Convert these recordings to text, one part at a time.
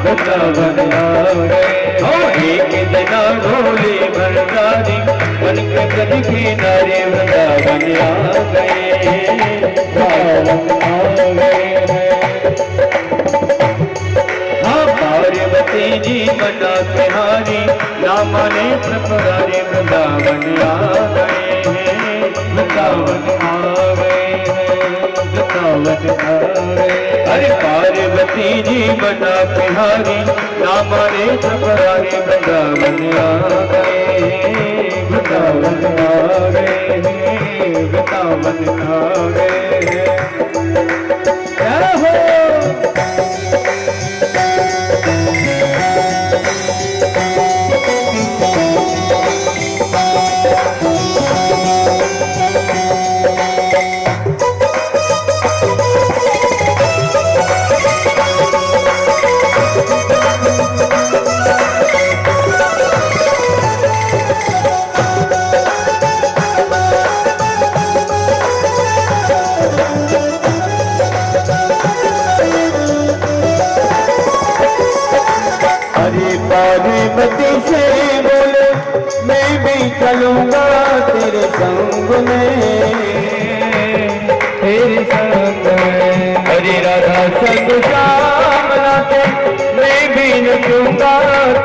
वृंदावन आ गए। एक जना भोले भंडारी बन के ब्रज किनारे वृंदावन आ गए, वृंदावन आ गए। हाँ पार्वती जी बना बिहारी ना माने प्रपरारी वृंदावन आ गए हैं, वृंदावन आ गए हैं, वृंदावन आ गए। अरे पार्वती जी बना बिहारी ना माने प्रपरारी वृंदावन आ गए हैं, वृंदावन आ गए हैं, वृंदावन आ गए हैं। क्या हो पार्वती से बोले मैं भी चलूंगा तेरे संग में, तेरे संग में। हरे राधा संग श्याम नाचे मैं भी नचूंगा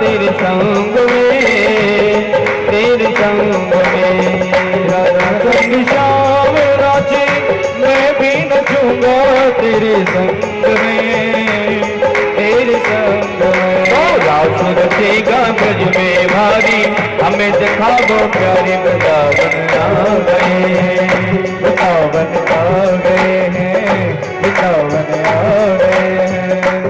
तेरे संग में, तेरे संग में। राधा संग श्याम नाचे मैं भी नचूंगा तेरे संग में, तेरे संग में। रास रचेगा ब्रज में भारी हमें दिखावो प्यारे वृंदावन आ गए हैं, वृंदावन आ गए हैं, वृंदावन आ गए हैं।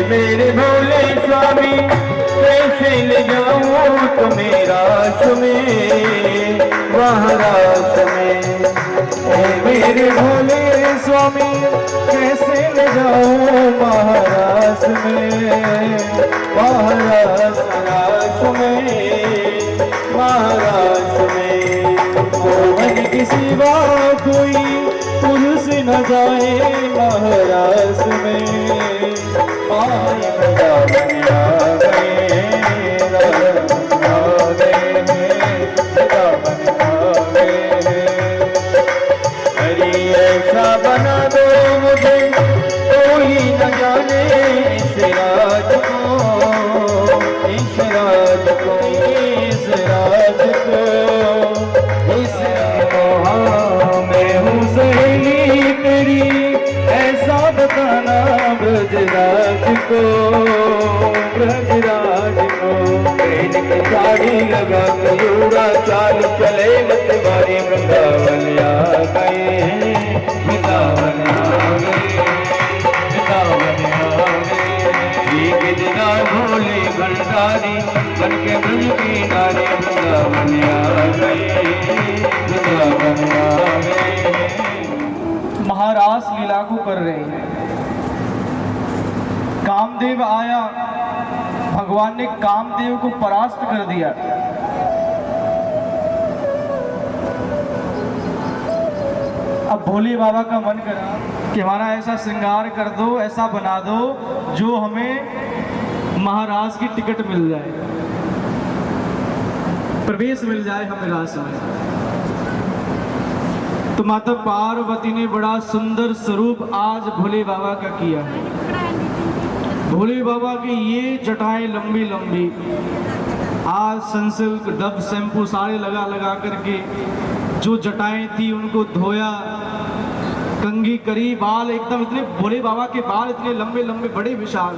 मेरे भोले स्वामी कैसे ले जाऊं तुम्हें रास में, वहाँ रास में। मेरे भोले स्वामी कैसे ले जाऊं महारास में, महारास रास में, महारास में। मोहन की सिवा कोई पुरुष न जाए महारास में, वृंदावन आ गए हैं, वृंदावन आ गए हैं, वृंदावन आ गए हैं। अरे ऐसा बना दो मुझे कोई न जाने इस राज को, इस राज को, इस राज को, इस को। हाँ मैं हूँ सहेली तेरी ऐसा बताना ब्रजराज को, ब्रजराज को। ट्रेन की गाड़ी लगा कयूरा चाल चले मत मारी वृंदावन आ गए हैं, वृंदावन आ गए, वृंदावन आ गए। एक जना भोले भंडारी बन के ब्रज किनारे वृंदावन आ गए, वृंदावन आ गए। महारास लीला को कर रहे हैं। कामदेव आया, भगवान ने कामदेव को परास्त कर दिया। अब भोले बाबा का मन करा कि हमारा ऐसा श्रृंगार कर दो, ऐसा बना दो जो हमें महाराज की टिकट मिल जाए, प्रवेश मिल जाए हमें रास में। तो माता पार्वती ने बड़ा सुंदर स्वरूप आज भोले बाबा का किया है। भोले बाबा की ये जटाएं लंबी लंबी, आज सनसिल्क डब शैम्पू सारे लगा लगा करके जो जटाएं थी उनको धोया, कंघी करी, बाल एकदम इतने, भोले बाबा के बाल इतने लंबे लंबे बड़े विशाल,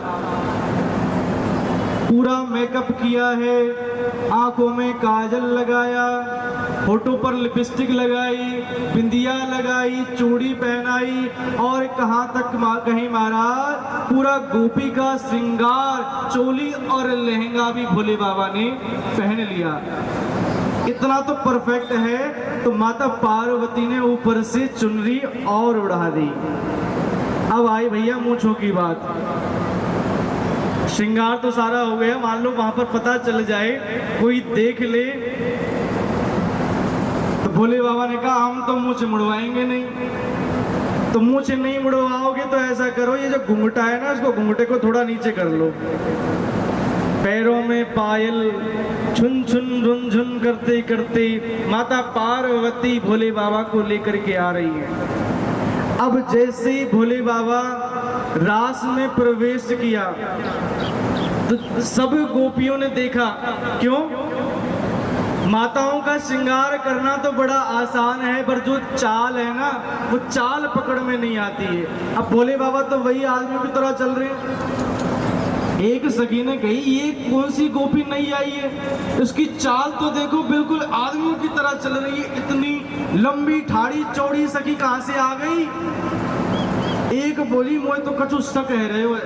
पूरा मेकअप किया है, आंखों में काजल लगाया, होठों पर लिपस्टिक लगाई, बिंदिया लगाई, चूड़ी पहनाई और कहाँ तक कहीं महाराज पूरा गोपी का श्रृंगार, चोली और लहंगा भी भोले बाबा ने पहन लिया। इतना तो परफेक्ट है, तो माता पार्वती ने ऊपर से चुनरी और उड़ा दी। अब आई भैया मूंछों की बात। श्रृंगार तो सारा हो गया, मान लो वहां पर पता चल जाए, कोई देख ले, तो भोले बाबा ने कहा हम तो मूंछ मुड़वाएंगे नहीं। तो मूंछ नहीं मुड़वाओगे तो ऐसा करो, ये जो घुंघटा है ना, इसको घुंघटे को थोड़ा नीचे कर लो। पैरों में पायल छुन छुन रुन झुन करते करते माता पार्वती भोले बाबा को लेकर के आ रही है। अब जैसे ही भोले बाबा रास में प्रवेश किया तो सब गोपियों ने देखा। क्यों? माताओं का श्रृंगार करना तो बड़ा आसान है, पर जो चाल है ना, वो चाल पकड़ में नहीं आती है। अब भोले बाबा तो वही आदमी की तरह चल रहे हैं। एक सखी ने कही ये कौन सी गोपी नहीं आई है, उसकी चाल तो देखो बिल्कुल आदमियों की तरह चल रही है। इतनी लंबी ठाड़ी चौड़ी सखी कहां से आ गई? एक बोली मुझे तो कछु सा कह रहे हो।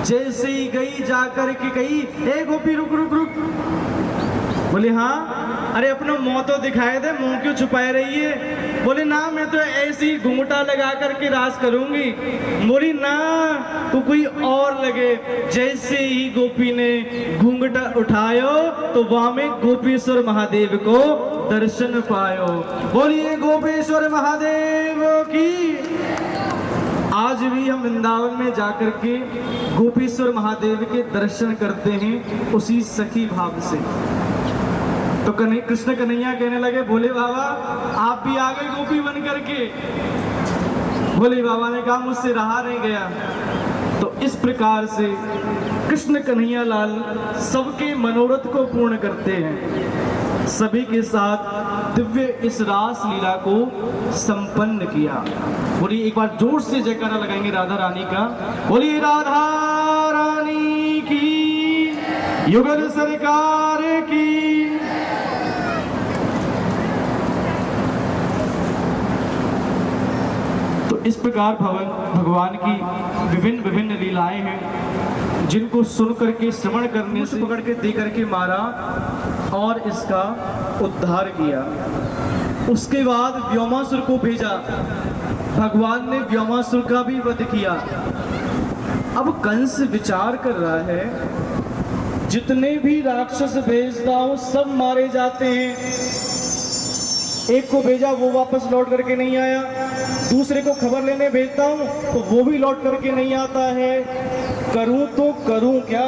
जैसे ही गई जाकर के कही ए गोपी रुक रुक रुक। बोले हाँ, अरे अपना मुंह तो दिखाए दे, मुंह क्यों छुपाए रही है? बोले ना मैं तो ऐसी घूंघटा लगा करके रास करूंगी। बोली ना तो कोई और लगे। जैसे ही गोपी ने घूंघटा उठायो तो वहां में गोपेश्वर महादेव को दर्शन पायो। बोलिए गोपेश्वर महादेव की। आज भी हम वृंदावन में जाकर के गोपेश्वर महादेव के दर्शन करते हैं उसी सखी भाव से। तो कृष्ण कन्हैया कहने लगे भोले बाबा आप भी आ गए गोपी बन करके। भोले बाबा ने कहा मुझसे रहा नहीं गया। तो इस प्रकार से कृष्ण कन्हैया लाल सबके मनोरथ को पूर्ण करते हैं। सभी के साथ दिव्य इस रास लीला को संपन्न किया। बोलिए एक बार जोर से जयकारा लगाएंगे राधा रानी का। बोलिए राधा रानी की, युगल सरकार की। इस प्रकार भगवान की विभिन्न विभिन्न लीलाएं हैं जिनको सुन करके श्रवण करने से पकड़ के दे करके मारा और इसका उद्धार किया। उसके बाद व्योमासुर को भेजा। भगवान ने व्योमासुर का भी वध किया। अब कंस विचार कर रहा है जितने भी राक्षस भेजता हूं सब मारे जाते हैं। एक को भेजा वो वापस लौट करके नहीं आया, दूसरे को खबर लेने भेजता हूं तो वो भी लौट करके नहीं आता है। करूं तो करूं क्या?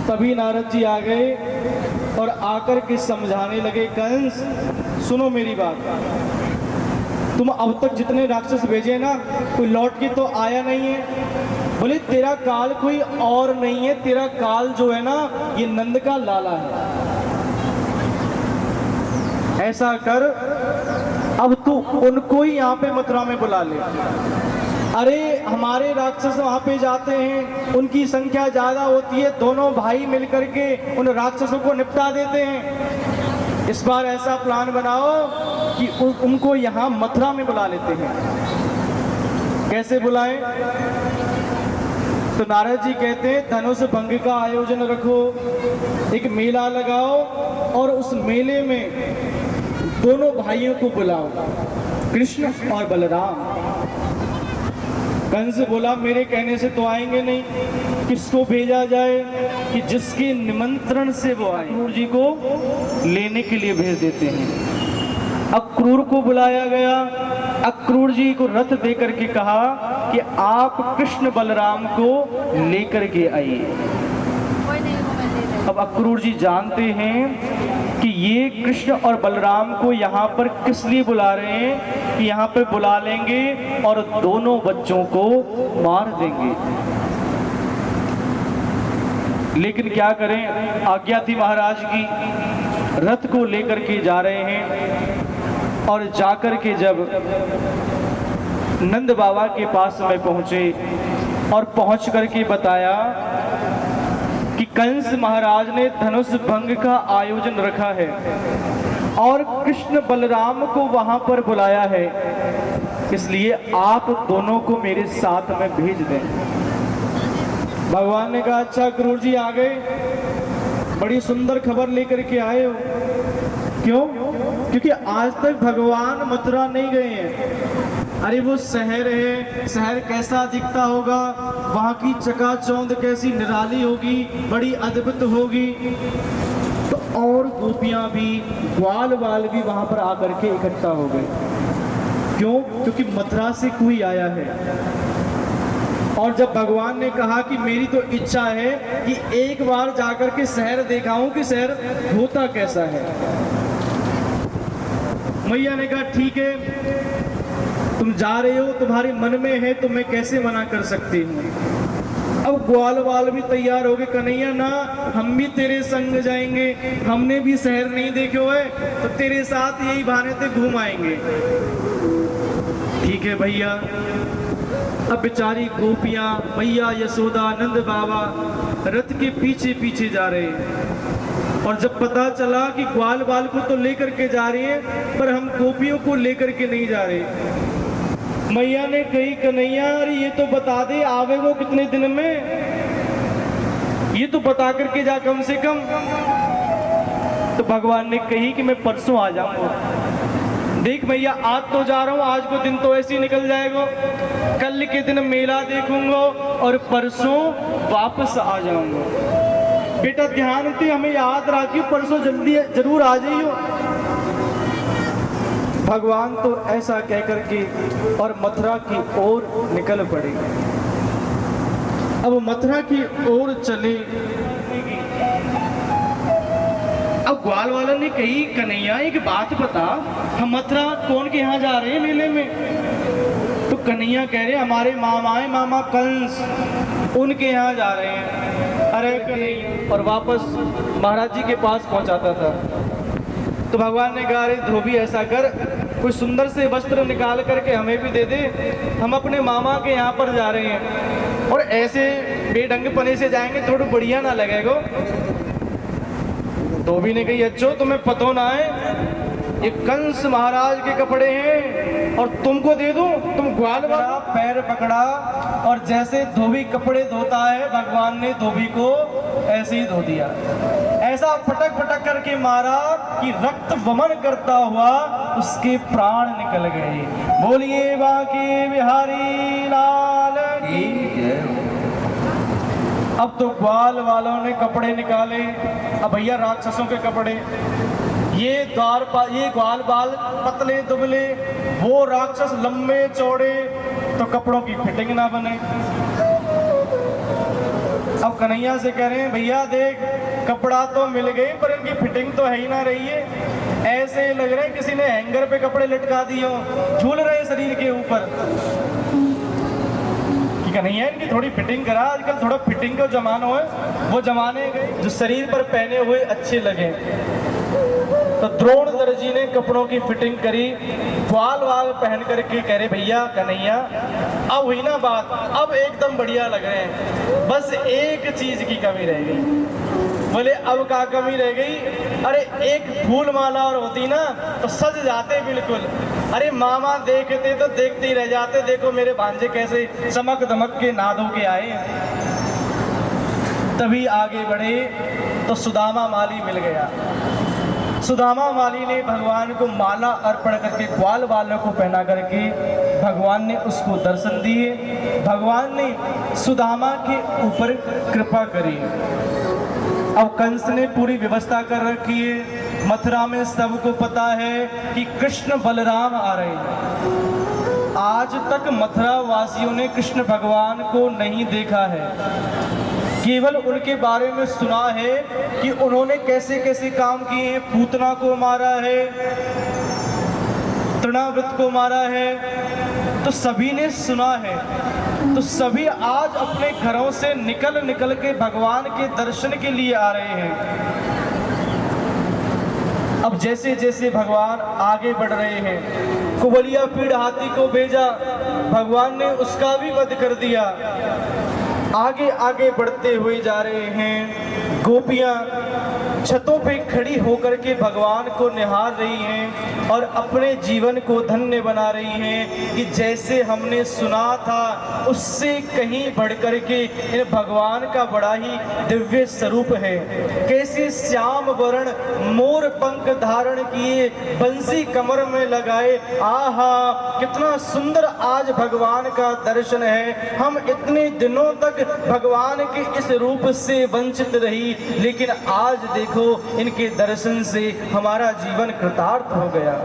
तभी नारद जी आ गए और आकर के समझाने लगे कंस सुनो मेरी बात। तुम अब तक जितने राक्षस भेजे ना कोई लौट के तो आया नहीं है। बोले तेरा काल कोई और नहीं है, तेरा काल जो है ना ये नंद का लाला है। ऐसा कर अब तू उनको ही यहाँ पे मथुरा में बुला ले। अरे हमारे राक्षस वहां पे जाते हैं, उनकी संख्या ज्यादा होती है, दोनों भाई मिलकर के उन राक्षसों को निपटा देते हैं। इस बार ऐसा प्लान बनाओ कि उनको यहाँ मथुरा में बुला लेते हैं। कैसे बुलाएं? तो नारद जी कहते हैं धनुष भंग का आयोजन रखो, एक मेला लगाओ और उस मेले में दोनों भाइयों को बुलाओ, कृष्ण और बलराम। कंस बोला मेरे कहने से तो आएंगे नहीं, किसको भेजा जाए कि जिसके निमंत्रण से वो आए? क्रूर जी को लेने के लिए भेज देते हैं। अक्रूर को बुलाया गया। अक्रूर जी को रथ दे करके कहा कि आप कृष्ण बलराम को लेकर के आइए। अब अक्रूर जी जानते हैं कि ये कृष्ण और बलराम को यहाँ पर किस लिए बुला रहे हैं कि यहाँ पर बुला लेंगे और दोनों बच्चों को मार देंगे। लेकिन क्या करें, आज्ञा थी महाराज की। रथ को लेकर के जा रहे हैं और जाकर के जब नंद बाबा के पास में पहुंचे और पहुंच करके बताया कि कंस महाराज ने धनुष भंग का आयोजन रखा है और कृष्ण बलराम को वहां पर बुलाया है, इसलिए आप दोनों को मेरे साथ में भेज दें। भगवान ने कहा अच्छा क्रूर जी आ गए, बड़ी सुंदर खबर लेकर के आए हो। क्यों? क्योंकि आज तक भगवान मथुरा नहीं गए हैं। अरे वो शहर है, शहर कैसा दिखता होगा, वहाँ की चकाचौंध कैसी निराली होगी, बड़ी अद्भुत होगी। तो और गोपियाँ भी, ग्वाल बाल भी वहाँ पर आकर के इकट्ठा हो गए। क्यों? क्योंकि मथुरा से कोई आया है। और जब भगवान ने कहा कि मेरी तो इच्छा है कि एक बार जाकर के शहर दिखाऊं कि शहर होता कैसा है, मैया ने कहा ठीक है, तुम जा रहे हो, तुम्हारे मन में है, तो मैं कैसे मना कर सकती हूँ। अब ग्वाल वाल भी तैयार हो गए, कन्हैया ना, हम भी तेरे संग जाएंगे, हमने भी शहर नहीं देखे हुए, तो तेरे साथ यही बहाने से घूम आएंगे। ठीक है भैया। अब बेचारी गोपियां, मैया यशोदा, नंद बाबा रथ के पीछे पीछे जा रहे हैं। और जब पता चला कि ग्वाल बाल को तो लेकर के जा रही है, पर हम गोपियों को लेकर के नहीं जा रहे, मैया ने कही कन्हैया अरे ये तो बता दे आवे वो कितने दिन में, ये तो बता करके जा कम से कम। तो भगवान ने कही कि मैं परसों आ जाऊंगा। देख भैया, आज तो जा रहा हूँ, आज को दिन तो ऐसे ही निकल जाएगा, कल के दिन मेला देखूंगा और परसों वापस आ जाऊंगा। बेटा ध्यान से हमें याद रखियो, परसों जल्दी जरूर आ जाइयो। भगवान तो ऐसा कह करके और मथुरा की ओर निकल पड़े। अब मथुरा की ओर चले। अब ग्वाल वाला ने कही कन्हैया एक बात बता, हम मथुरा कौन के यहाँ जा रहे हैं मेले में? तो कन्हैया कह रहे हमारे मामाए, मामा कंस, उनके यहाँ जा रहे हैं। अरे कन्हैया, और वापस महाराज जी के पास पहुंचाता था। तो भगवान ने कहा अरे धोबी ऐसा कर, कोई सुंदर से वस्त्र निकाल करके हमें भी दे दे, हम अपने मामा के यहाँ पर जा रहे हैं, और ऐसे बेढंग पने से जाएंगे थोड़ा बढ़िया ना लगेगा। धोबी ने कही अच्छो तुम्हें पता ना है, ये कंस महाराज के कपड़े हैं और तुमको दे दूं? तुम ग्वाल वाला पैर पकड़ा और जैसे धोबी कपड़े धोता है, भगवान ने धोबी को ऐसे ही धो दिया। ऐसा फटक फटक करके मारा कि रक्त वमन करता हुआ उसके प्राण निकल गए। बोलिए बांके बिहारी लाल की जय। अब तो ग्वाल वालों ने कपड़े निकाले। अब भैया राक्षसों के कपड़े, ये ग्वाल बाल पतले दुबले, वो राक्षस लंबे चौड़े, तो कपड़ों की फिटिंग ना बने। अब कन्हैया से कह रहे हैं भैया देख, कपड़ा तो मिल गई पर इनकी फिटिंग तो है ही ना रही है, ऐसे लग रहे हैं किसी ने हैंगर पे कपड़े लटका दिए हो, झूल रहे शरीर के ऊपर। कन्हैया इनकी थोड़ी फिटिंग करा, आजकल थोड़ा फिटिंग का जमाना है, वो जमाने जो शरीर पर पहने हुए अच्छे लगे। तो द्रोण दर्जी ने कपड़ों की फिटिंग करी, ग्वाल वाल पहन करके कह रहे भैया कन्हैया अब हुई ना बात, अब एकदम बढ़िया लग रहे हैं, बस एक चीज की कमी रह गई। बोले अब क्या कमी रह गई? अरे एक फूल माला और होती ना तो सज जाते बिल्कुल। अरे मामा देखते तो देखते ही रह जाते, देखो मेरे भांजे कैसे चमक दमक के नादों के आए। तभी आगे बढ़े तो सुदामा माली मिल गया। सुदामा माली ने भगवान को माला अर्पण करके ग्वाल वालों को पहना करके भगवान ने उसको दर्शन दिए। भगवान ने सुदामा के ऊपर कृपा करी। अब कंस ने पूरी व्यवस्था कर रखी है। मथुरा में सबको पता है कि कृष्ण बलराम आ रहे हैं। आज तक मथुरा वासियों ने कृष्ण भगवान को नहीं देखा है, केवल उनके बारे में सुना है कि उन्होंने कैसे कैसे काम किए हैं। पूतना को मारा है, तृणावृत को मारा है, तो सभी ने सुना है। तो सभी आज अपने घरों से निकल निकल के भगवान के दर्शन के लिए आ रहे हैं। अब जैसे जैसे भगवान आगे बढ़ रहे हैं, कुबलिया पीड़ हाथी को भेजा, भगवान ने उसका भी वध कर दिया। आगे आगे बढ़ते हुए जा रहे हैं। गोपियां छतों पे खड़ी होकर के भगवान को निहार रही हैं और अपने जीवन को धन्य बना रही हैं कि जैसे हमने सुना था उससे कहीं बढ़कर के इन भगवान का बड़ा ही दिव्य स्वरूप है। कैसे श्याम वर्ण मोर पंख धारण किए बंसी कमर में लगाए, आहा कितना सुंदर आज भगवान का दर्शन है। हम इतने दिनों तक भगवान के इस रूप से वंचित रही, लेकिन आज देखो इनके दर्शन से हमारा जीवन कृतार्थ हो गया।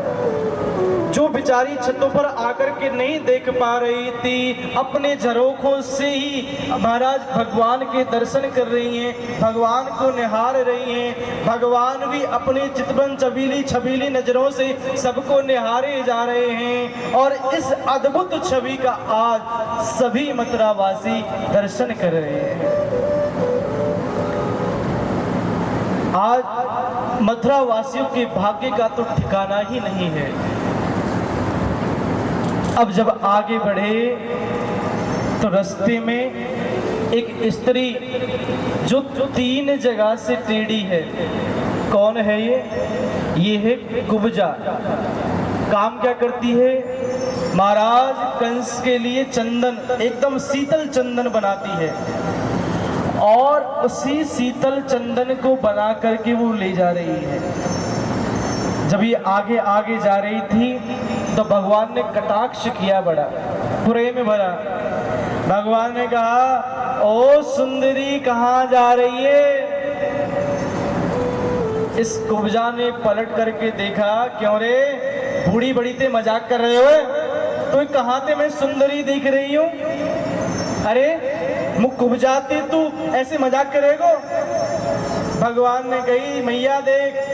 जो बेचारी छतों पर आकर के नहीं देख पा रही थी, अपने झरोखों से ही महाराज भगवान के दर्शन कर रही हैं, भगवान को निहार रही हैं। भगवान भी अपनी चितवन छबीली छबीली नजरों से सबको निहारे जा रहे हैं और इस अद्भुत छवि का आज सभी मथुरावासी दर्शन कर रहे हैं। आज मथुरा वासियों के भाग्य का तो ठिकाना ही नहीं है। अब जब आगे बढ़े तो रास्ते में एक स्त्री जो 3 जगह से टेढ़ी है। कौन है ये है कुब्जा। काम क्या करती है? महाराज कंस के लिए चंदन, एकदम शीतल चंदन बनाती है और उसी शीतल चंदन को बना करके वो ले जा रही है। जब ये आगे आगे जा रही थी तो भगवान ने कटाक्ष किया, बड़ा प्रेम भरा। भगवान ने कहा, ओ सुंदरी कहाँ जा रही है? इस कुब्जा ने पलट करके देखा, क्यों रे बूढ़ी बड़ी ते मजाक कर रहे हो? तो कहाँ थे? मैं सुंदरी दिख रही हूँ। अरे मुख कुब्जाते तू ऐसे मजाक करेगो? भगवान ने कही, मैया देख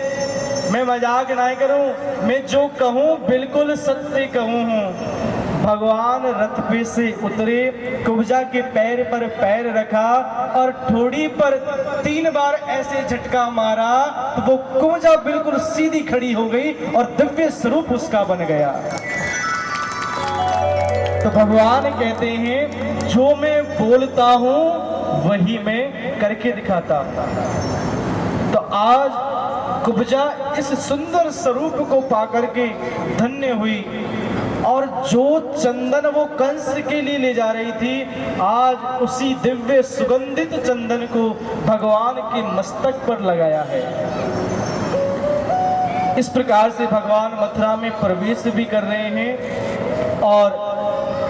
मैं मजाक ना करूं, मैं जो कहूं बिल्कुल सत्य कहूं हूं। भगवान रथ पे से उतरे, कुब्जा के पैर पर पैर रखा और ठोड़ी पर 3 बार ऐसे झटका मारा तो वो कुब्जा बिल्कुल सीधी खड़ी हो गई और दिव्य स्वरूप उसका बन गया। तो भगवान कहते हैं, जो मैं बोलता हूं वही मैं करके दिखाता हूं। तो आज कुब्जा इस सुंदर स्वरूप को पाकर के धन्य हुई और जो चंदन वो कंस के लिए ले जा रही थी, आज उसी दिव्य सुगंधित चंदन को भगवान के मस्तक पर लगाया है। इस प्रकार से भगवान मथुरा में प्रवेश भी कर रहे हैं और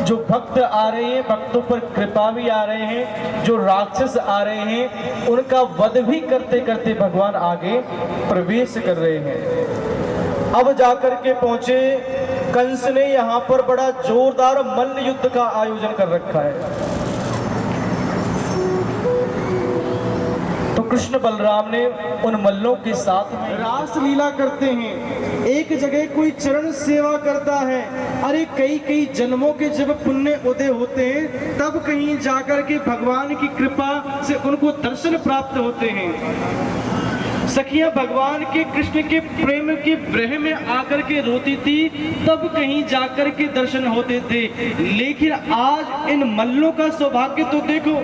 जो भक्त आ रहे हैं, भक्तों पर कृपा भी आ रहे हैं, जो राक्षस आ रहे हैं उनका वध भी करते करते भगवान आगे प्रवेश कर रहे हैं। अब जाकर के पहुंचे, कंस ने यहाँ पर बड़ा जोरदार मल्ल युद्ध का आयोजन कर रखा है। तो कृष्ण बलराम ने उन मल्लों के साथ में रास लीला करते हैं। एक जगह कोई चरण सेवा करता है, अरे कई कई जन्मों के जब पुण्य उदय होते हैं तब कहीं जाकर के भगवान की कृपा से उनको दर्शन प्राप्त होते हैं। सखियां भगवान के कृष्ण के प्रेम के ब्रह में आकर के रोती थी, तब कहीं जाकर के दर्शन होते थे। लेकिन आज इन मल्लों का सौभाग्य तो देखो,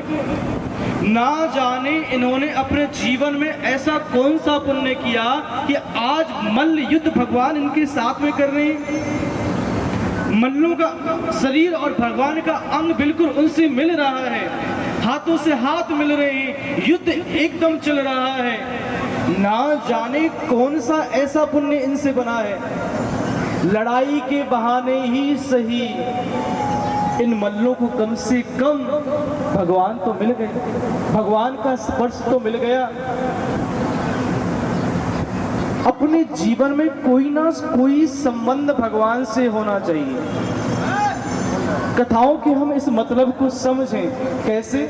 ना जाने इन्होंने अपने जीवन में ऐसा कौन सा पुण्य किया कि आज मल्ल युद्ध भगवान इनके साथ में कर रहे हैं। मल्लों का शरीर और भगवान का अंग बिल्कुल उनसे मिल रहा है, हाथों से हाथ मिल रहे हैं, युद्ध एकदम चल रहा है। ना जाने कौन सा ऐसा पुण्य इनसे बना है। लड़ाई के बहाने ही सही इन मल्लों को कम से कम भगवान तो मिल गए, भगवान का स्पर्श तो मिल गया। अपने जीवन में कोई ना कोई संबंध भगवान से होना चाहिए। कथाओं के हम इस मतलब को समझें। कैसे?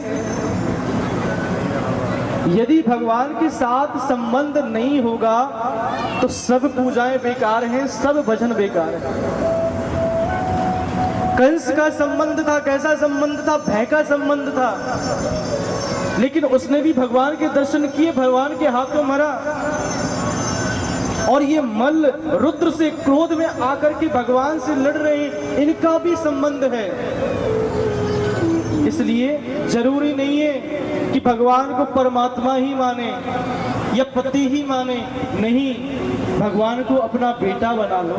यदि भगवान के साथ संबंध नहीं होगा तो सब पूजाएं बेकार हैं, सब भजन बेकार हैं। कंस का संबंध था, कैसा संबंध था? भय का संबंध था, लेकिन उसने भी भगवान के दर्शन किए, भगवान के हाथों मरा। और ये मल्ल रुद्र से क्रोध में आकर के भगवान से लड़ रहे हैं, इनका भी संबंध है। इसलिए जरूरी नहीं है कि भगवान को परमात्मा ही माने, या पति ही माने, नहीं, भगवान को अपना बेटा बना लो,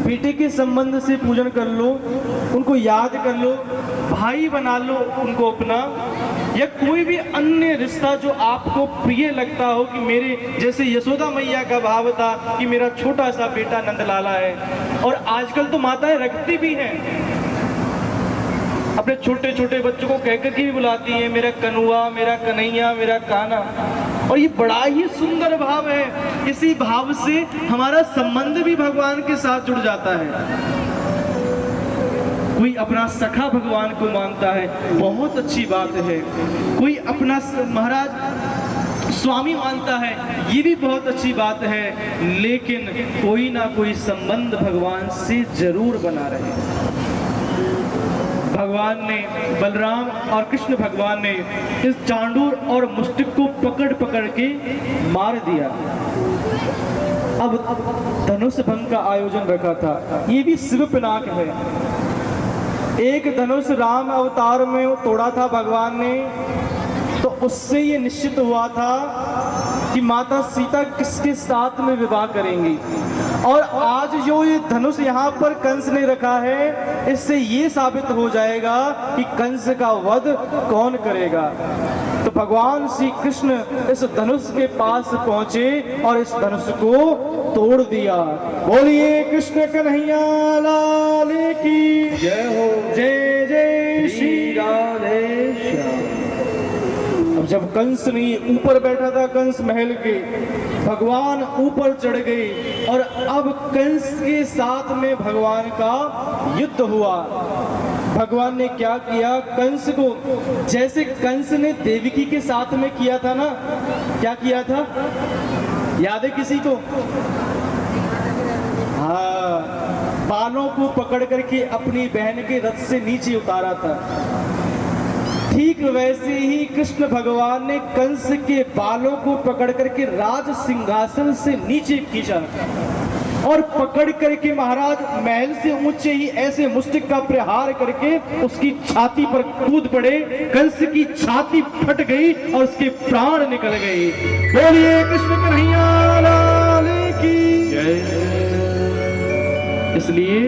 बेटे के संबंध से पूजन कर लो, उनको याद कर लो, भाई बना लो उनको अपना, या कोई भी अन्य रिश्ता जो आपको प्रिय लगता हो, कि मेरे जैसे यशोदा मैया का भाव था कि मेरा छोटा सा बेटा नंदलाला है, और आजकल तो माताएं रखती भी हैं, अपने छोटे छोटे बच्चों को कहकर के भी बुलाती हैं, मेरा कनुआ, मेरा कन्हैया, मेरा काना, और ये बड़ा ही सुंदर भाव है। इसी भाव से हमारा संबंध भी भगवान के साथ जुड़ जाता है। कोई अपना सखा भगवान को मानता है, बहुत अच्छी बात है। कोई अपना महाराज स्वामी मानता है, ये भी बहुत अच्छी बात है, लेकिन कोई ना कोई संबंध भगवान से जरूर बना रहे। भगवान ने, बलराम और कृष्ण भगवान ने इस चांडूर और मुष्टिक को पकड़ पकड़ के मार दिया। अब धनुष भंग का आयोजन रखा था, ये भी शिव पिनाक है। एक धनुष राम अवतार में तोड़ा था भगवान ने, तो उससे ये निश्चित हुआ था कि माता सीता किसके साथ में विवाह करेंगी, और आज जो ये धनुष यहाँ पर कंस ने रखा है, इससे ये साबित हो जाएगा कि कंस का वध कौन करेगा। तो भगवान श्री कृष्ण इस धनुष के पास पहुंचे और इस धनुष को तोड़ दिया। बोलिए कृष्ण कन्हैया लाल की जय हो। जय जय श्री राधे श्याम। अब जब कंस ने ऊपर बैठा था, कंस महल के, भगवान ऊपर चढ़ गए और अब कंस के साथ में भगवान का युद्ध हुआ। भगवान ने क्या किया, कंस को, जैसे कंस ने देवकी के साथ में किया था ना, क्या किया था याद है किसी को? हाँ, बालों को पकड़ करके अपनी बहन के रथ से नीचे उतारा था। ठीक वैसे ही कृष्ण भगवान ने कंस के बालों को पकड़ करके राज सिंहासन से नीचे खींचा और पकड़ करके महाराज महल से ऊंचे ही ऐसे मुष्टिक का प्रहार करके उसकी छाती पर कूद पड़े। कंस की छाती फट गई और उसके प्राण निकल गए। बोलिए कृष्ण कन्हैया लाल की जय। इसलिए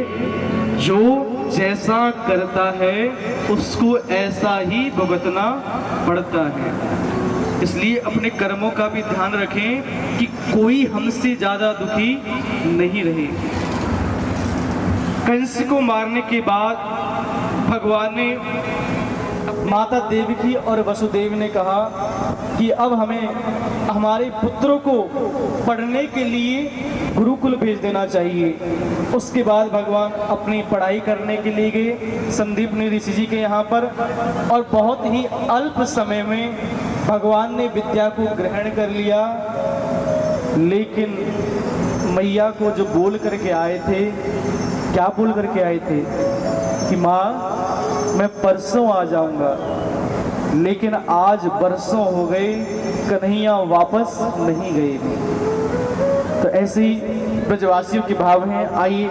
जो जैसा करता है उसको ऐसा ही भुगतना पड़ता है। इसलिए अपने कर्मों का भी ध्यान रखें कि कोई हमसे ज्यादा दुखी नहीं रहे। कंस को मारने के बाद भगवान ने, माता देवकी और वसुदेव ने कहा कि अब हमें हमारे पुत्रों को पढ़ने के लिए गुरुकुल भेज देना चाहिए। उसके बाद भगवान अपनी पढ़ाई करने के लिए गए संदीपनी ऋषि जी के यहाँ पर, और बहुत ही अल्प समय में भगवान ने विद्या को ग्रहण कर लिया। लेकिन मैया को जो बोल करके आए थे, क्या बोल करके आए थे कि माँ मैं परसों आ जाऊंगा, लेकिन आज बरसों हो गए, कन्हैया वापस नहीं गए। तो ऐसे ही ब्रजवासियों के भाव हैं। आइए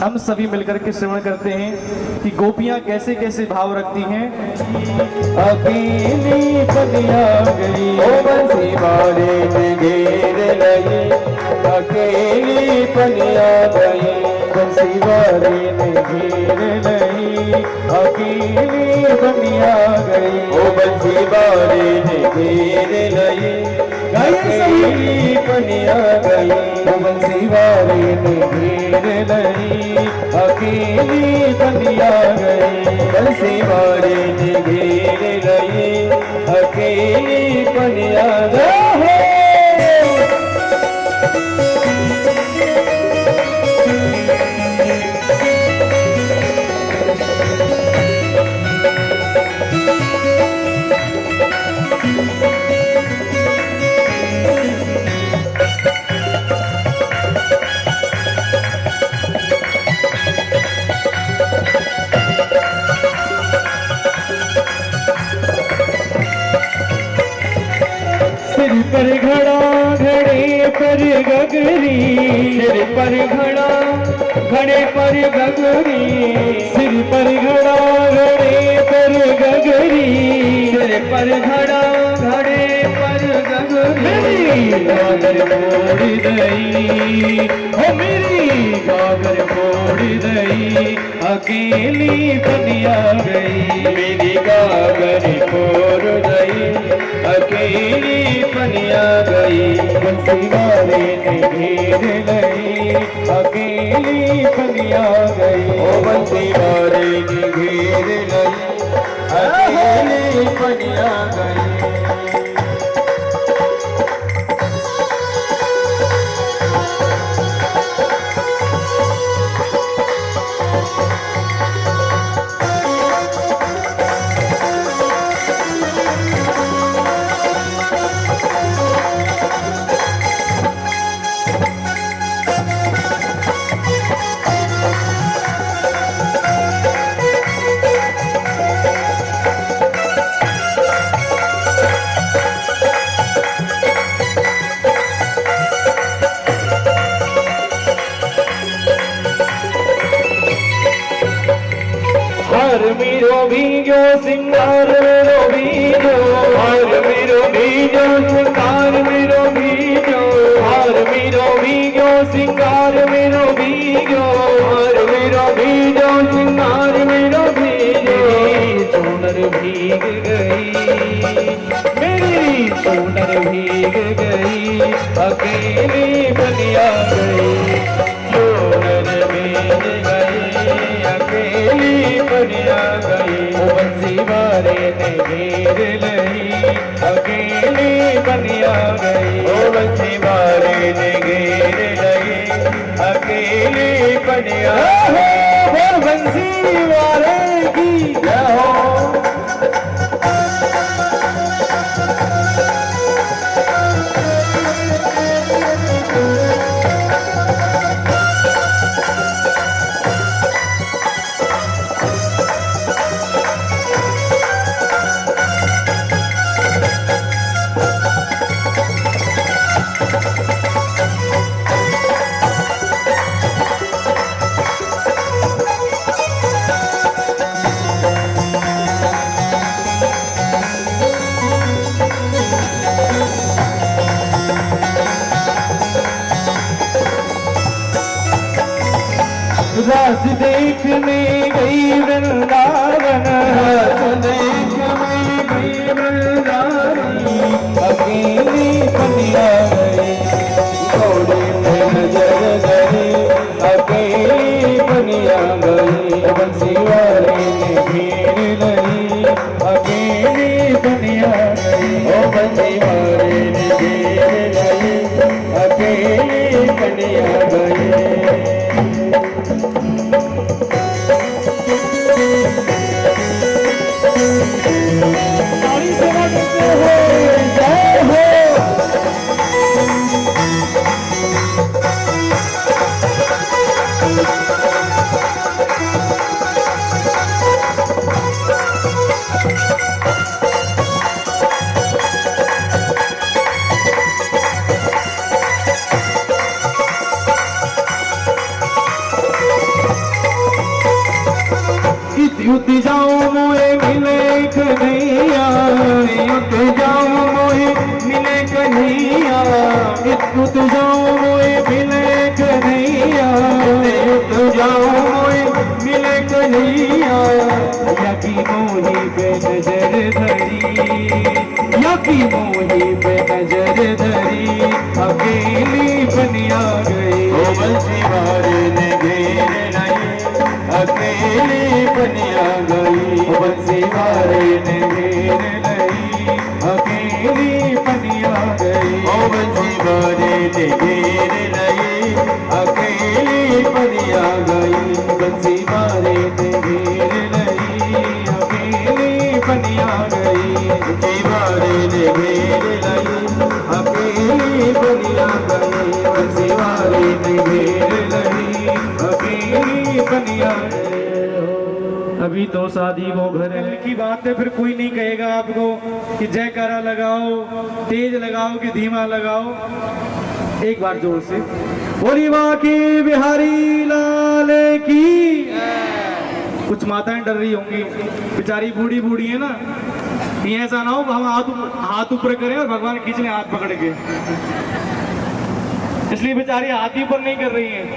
हम सभी मिलकर के श्रवण करते हैं कि गोपियां कैसे कैसे भाव रखती हैं। अकेली पनिया गई ओ बंसी वाले ने घेर लगी, अकेली पनिया गई बंसी वाले ने घेर लगी, अकेली पनिया गई ओ बंसी वाले ने घेर लगी, अकेली पनिया गई ओ बंसी वाले ने घेर लगी, अकेली पनिया गई बंसी वाले ने घेर लगी, अकेली पनिया गई। पर घड़ा घड़े पर गगरी, सिर पर घड़ा घड़े पर गगरी, सिर पर घड़ा घड़े पर गगरी, सिर पर घड़ा घड़े पर मेरी गागर फोड़ दई, ओ मेरी गागर फोड़ दई, अकेली बनिया गई, मेरी गागर फोड़ दई, अकेली बनिया गई, बंसी वाले ने घेर लई, अकेली बनिया गई, ओ बंसी वाले ने घेर लई, अकेली बनिया गई। हार मेरो भीगो सिंगार मेरो भीगो, हार मेरो भीगो सिंगार मेरो भीगो, हार मेरो भीगो सिंगार मेरो भीगो, हार मेरो भीगो सिंगार मेरो भीगो, चूनर भीग गई, मेरी चूनर भीग गई, अकेली बनिया गई, चूनर भीग गई, अकेली बनिया गई, ओ बंसी वाले ने घेर लई, अकेली बनिया गई, ओ बंसी वाले ने घेर लई, अकेली बनिया गई, ओ बंसी वाले की जय हो। रास देखने गई वृंदावन, रास देखने गई वृंदावन, अकेली बनिया गई, थोड़ी में नजर गई, अकेली बनिया गई, बंसी वाले ने घेर लई, अकेली बनिया गई, ओ बंसी वाले ने घेर लई, अकेली बनिया गई। गाड़ी सेवा करते हो, जय हो। युद्ध जाऊं मोए मिले कन्हैया, युद्ध जाऊं मोए मिले कन्हैया, युद्ध जाऊं मोए मिले कन्हैया, युद्ध जाऊं मोए मिले कन्हैया, यकी मोही पे नजर धरी, यकी मोही पे नजर धरी, अकेली बनिया गई, ओ बंसी वाले ने घेर लाई, अकेली बनिया गई, ओ बंसी वाले ने घेर लई, अकेली बनिया गई, ओ बंसी वाले ने घेर लई, अकेली बनिया गई, बंसी वाले ने घेर लई, अकेली बनिया गई, बंसी वाले ने घेर लई, अकेली बनिया गई, बंसी वाले ने घेर लई, अकेली बनिया गई। अभी तो शादी वो घर है की बात है, फिर कोई नहीं कहेगा आपको कि जयकारा लगाओ, तेज लगाओ कि धीमा लगाओ। एक बार जोर से बोली बाकी बिहारी लाल की। कुछ माताएं डर रही होंगी, बेचारी बूढ़ी बूढ़ी है ना, ये ऐसा ना हो हम हाथ ऊपर करें और भगवान खींच लें हाथ पकड़ के, इसलिए बेचारी हाथ ही ऊपर नहीं कर रही हैं।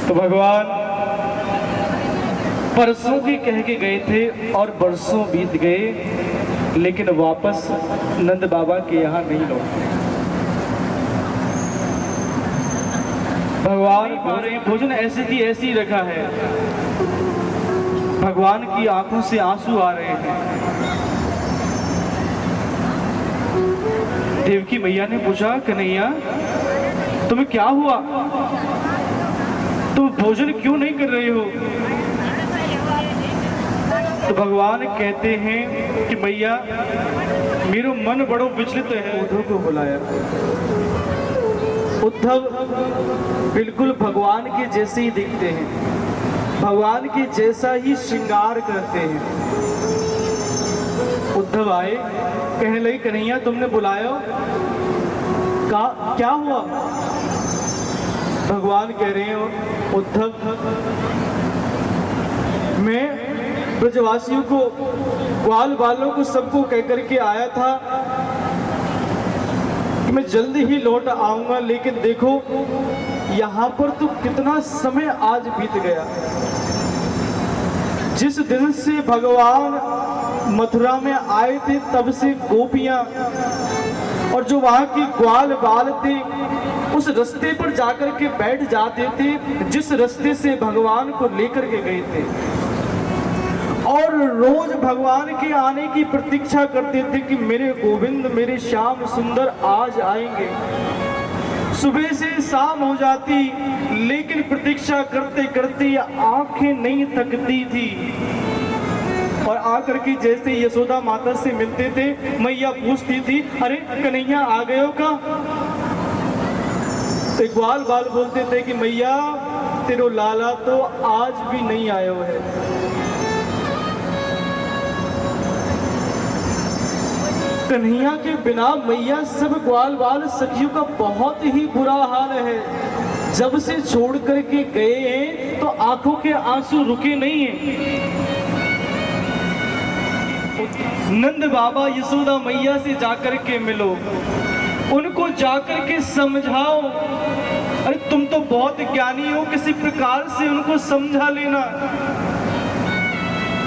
तो भगवान परसों की कह के गए थे और बरसों बीत गए, लेकिन वापस नंद बाबा के यहाँ नहीं लौटे। भगवान पा रहे हैं, भोजन ऐसे की ऐसे ही रखा है, भगवान की आंखों से आंसू आ रहे हैं। देवकी मैया ने पूछा, कन्हैया तुम्हें क्या हुआ, तुम भोजन क्यों नहीं कर रहे हो? तो भगवान कहते हैं कि मैया मेरा मन बड़ो विचलित है। उद्धव को बुलाया। उद्धव बिल्कुल भगवान के जैसे ही दिखते हैं, भगवान के जैसा ही श्रृंगार करते हैं। उद्धव आए, कहने लगे कन्हैया तुमने बुलाया, क्या हुआ? भगवान कह रहे हो उद्धव, मैं ब्रजवासियों को, ग्वाल बालों को सबको कह करके आया था कि मैं जल्दी ही लौट आऊंगा, लेकिन देखो यहाँ पर तो कितना समय आज बीत गया। जिस दिन से भगवान मथुरा में आए थे तब से गोपियां और जो वहां की ग्वाल बाल थे उस रास्ते पर जाकर के बैठ जाते थे जिस रास्ते से भगवान को लेकर के गए थे, और रोज भगवान के आने की प्रतीक्षा करते थे कि मेरे गोविंद, मेरे श्याम सुंदर आज आएंगे। सुबह से शाम हो जाती, लेकिन प्रतीक्षा करते करते आंखें नहीं थकती थी। और आकर के जैसे यशोदा माता से मिलते थे, मैया पूछती थी, अरे कन्हैया आ गए हो का? तो ग्वाल बाल बोलते थे कि मैया तेरो लाला तो आज भी नहीं आयो है। कन्हैया के बिना मैया सब ग्वाल बाल सखियों का बहुत ही बुरा हाल है। जब से छोड़ करके गए हैं तो आंखों के आंसू रुके नहीं हैं। नंद बाबा यशोदा मैया से जाकर के मिलो, उनको जाकर के समझाओ। अरे तुम तो बहुत ज्ञानी हो, किसी प्रकार से उनको समझा लेना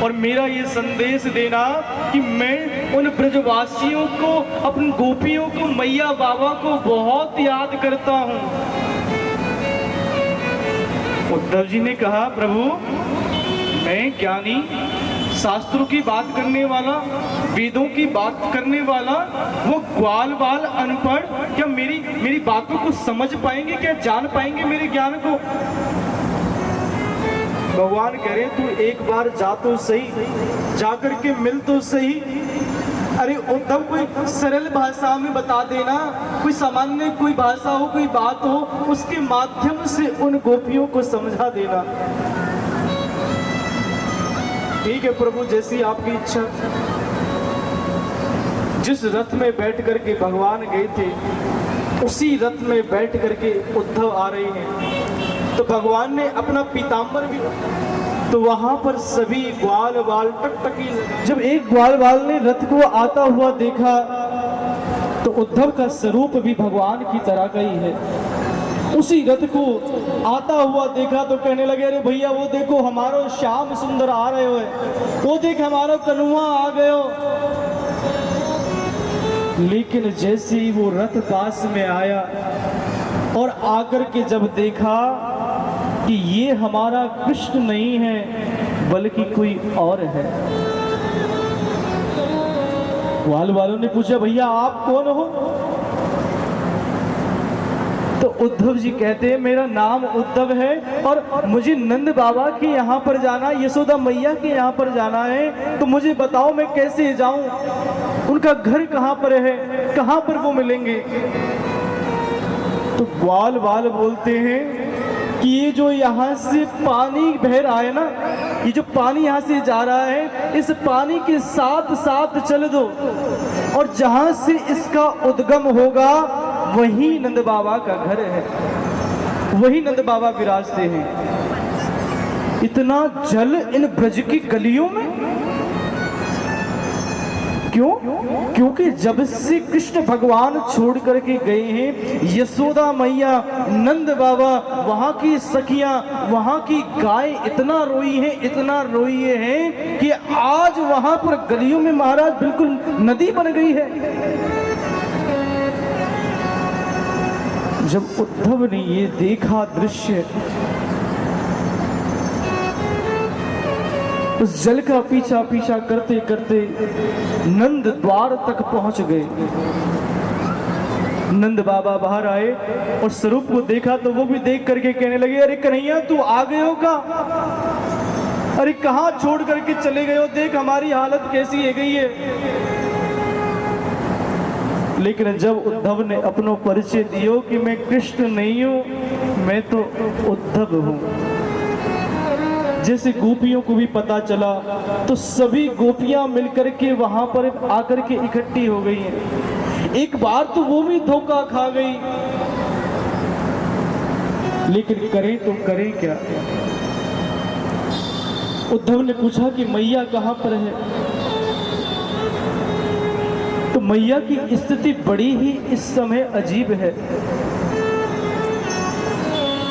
और मेरा ये संदेश देना कि मैं उन ब्रजवासियों को, अपनी गोपियों को, मैया बाबा को बहुत याद करता हूँ। उद्धव जी ने कहा, प्रभु मैं ज्ञानी, शास्त्रों की बात करने वाला, वेदों की बात करने वाला, वो ग्वाल बाल अनपढ़ क्या मेरी बातों को समझ पाएंगे, क्या जान पाएंगे मेरे ज्ञान को? भगवान कह रहे तू एक बार जा तो सही, जाकर के मिल तो सही। अरे उद्धव कोई सरल भाषा में बता देना, कोई सामान्य कोई भाषा हो, कोई बात हो, उसके माध्यम से उन गोपियों को समझा देना। ठीक है प्रभु, जैसी आपकी इच्छा। जिस रथ में बैठ करके भगवान गए थे उसी रथ में बैठ करके उद्धव आ रहे हैं। तो भगवान ने अपना पीताम्बर भी, तो वहां पर सभी ग्वाल बाल टकटकी। जब एक ग्वाल बाल ने रथ को आता हुआ देखा तो उद्धव का स्वरूप भी भगवान की तरह का ही है। उसी रथ को आता हुआ देखा तो कहने लगे, अरे भैया वो देखो हमारो श्याम सुंदर आ रहे हो, वो देख हमारो कन्हुआ आ गए हो। लेकिन जैसे ही वो रथ पास में आया और आकर के जब देखा कि ये हमारा कृष्ण नहीं है बल्कि कोई और है, ग्वाल वालों ने पूछा, भैया आप कौन हो? तो उद्धव जी कहते हैं, मेरा नाम उद्धव है और मुझे नंद बाबा के यहाँ पर जाना, यशोदा मैया के यहाँ पर जाना है, तो मुझे बताओ मैं कैसे जाऊं, उनका घर कहाँ पर है, कहाँ पर वो मिलेंगे? तो ग्वाल बाल बोलते हैं कि ये जो यहाँ से पानी बह रहा है ना, ये जो पानी यहाँ से जा रहा है, इस पानी के साथ साथ चल दो और जहाँ से इसका उद्गम होगा वही नंद बाबा का घर है, वही नंद बाबा विराजते हैं। इतना जल इन ब्रज की गलियों में क्यों? क्योंकि जब से कृष्ण भगवान छोड़ करके गए हैं, यशोदा मैया, नंद बाबा, वहां की सखियां, वहां की गाय इतना रोई हैं, इतना रोई हैं कि आज वहां पर गलियों में महाराज बिल्कुल नदी बन गई है। जब उद्धव ने ये देखा दृश्य, उस जल का पीछा पीछा करते करते नंद द्वार तक पहुंच गए। नंद बाबा बाहर आए और स्वरूप को देखा तो वो भी देख करके कहने लगे, अरे कन्हैया तू आ गए हो का? अरे कहां छोड़ करके चले गए हो? देख हमारी हालत कैसी है गई है। लेकिन जब उद्धव ने अपनो परिचय दियो कि मैं कृष्ण नहीं हूं, मैं तो उद्धव हूं, जैसे गोपियों को भी पता चला तो सभी गोपियां मिलकर के वहां पर आकर के इकट्ठी हो गई हैं। एक बार तो वो भी धोखा खा गई, लेकिन करें तो करें क्या? उद्धव ने पूछा कि मैया कहां पर है? तो मैया की स्थिति बड़ी ही इस समय अजीब है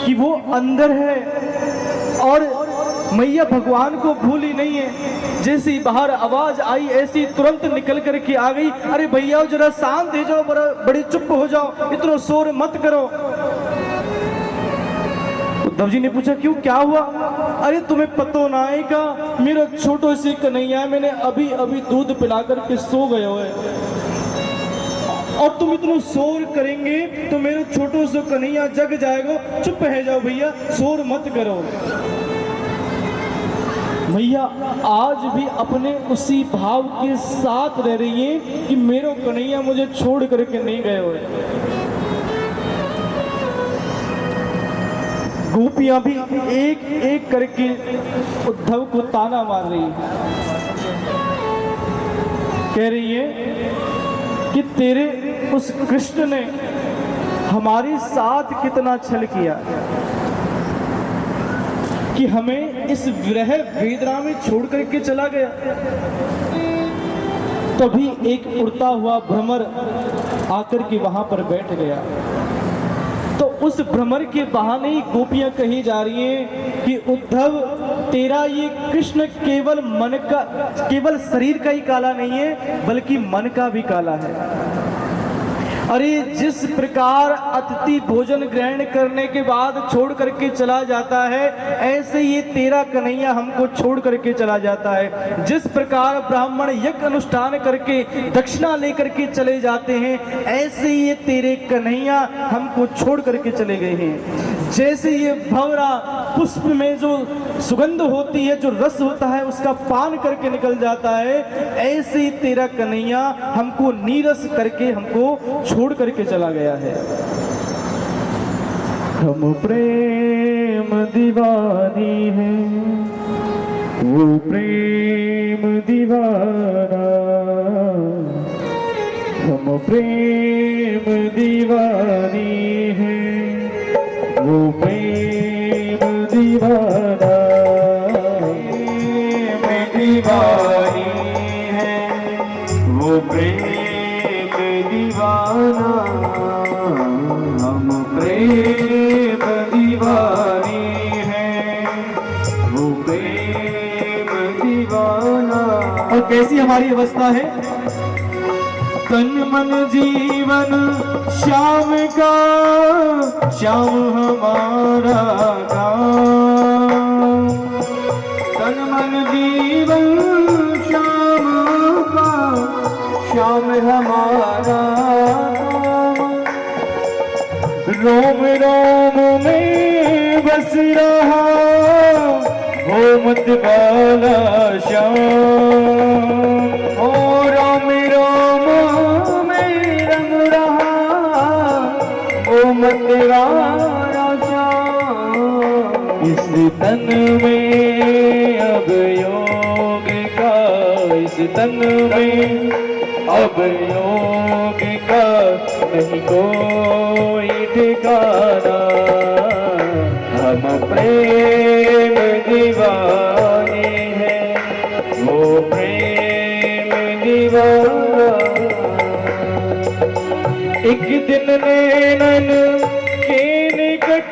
कि वो अंदर है और मैया भगवान को भूली नहीं है। जैसे ही बाहर आवाज आई ऐसी तुरंत निकल करके आ गई, अरे भैया जरा शांत हो जाओ, बड़ी चुप हो जाओ, इतना शोर मत करो। उद्धव जी ने पूछा क्यों, क्या हुआ? अरे तुम्हें पतो ना है का मेरा छोटो से कन्हैया, मैंने अभी अभी दूध पिला करके सो गए हो और तुम इतना शोर करेंगे तो मेरा छोटो से कन्हैया जग जाएगा। चुप रह जाओ भैया, शोर मत करो। मैया आज भी अपने उसी भाव के साथ रह रही है कि मेरो कन्हैया मुझे छोड़ करके नहीं गए हुए। गोपियां भी एक एक करके उद्धव को ताना मार रही है, कह रही है कि तेरे उस कृष्ण ने हमारे साथ कितना छल किया कि हमें इस विरह वेदना में छोड़ करके चला गया। तभी एक उड़ता हुआ भ्रमर आकर के वहां पर बैठ गया। तो उस भ्रमर के बहाने ही गोपियां कही जा रही हैं कि उद्धव तेरा ये कृष्ण केवल मन का, केवल शरीर का ही काला नहीं है बल्कि मन का भी काला है। अरे जिस प्रकार अतिथि भोजन ग्रहण करने के बाद छोड़ करके चला जाता है, ऐसे ये तेरा कन्हैया हमको छोड़ करके चला जाता है। जिस प्रकार ब्राह्मण यज्ञ अनुष्ठान करके दक्षिणा लेकर के चले जाते हैं, ऐसे ये तेरे कन्हैया हमको छोड़ करके चले गए हैं। जैसे ये भंवरा पुष्प में जो सुगंध होती है, जो रस होता है, उसका पान करके निकल जाता है, ऐसे ही तेरा कन्हैया हमको नीरस करके हमको छोड़ करके चला गया है। हम प्रेम दीवानी है, वो प्रेम दीवाना, हम प्रेम दीवानी है, वो प्रेम दीवाना, प्रेम दीवानी है वो प्रेम दीवाना, हम प्रेम दीवानी है वो प्रेम दीवाना। और कैसी हमारी अवस्था है? तन मन जीवन श्याम का, श्याम हमारा काम। तन मन जीवन श्याम का, श्याम हमारा काम। रोम रोम में बस रहा वो मत वाला श्याम। ओ रोम रोम में रंग रहा वो मत वाला श्याम। इस तन में अब योग का, इस तन में अब योग का नहीं कोई ठिकाना। हम हम प्रेम दीवाने हैं, वो प्रेम दीवाना। एक दिन नैनन के निकट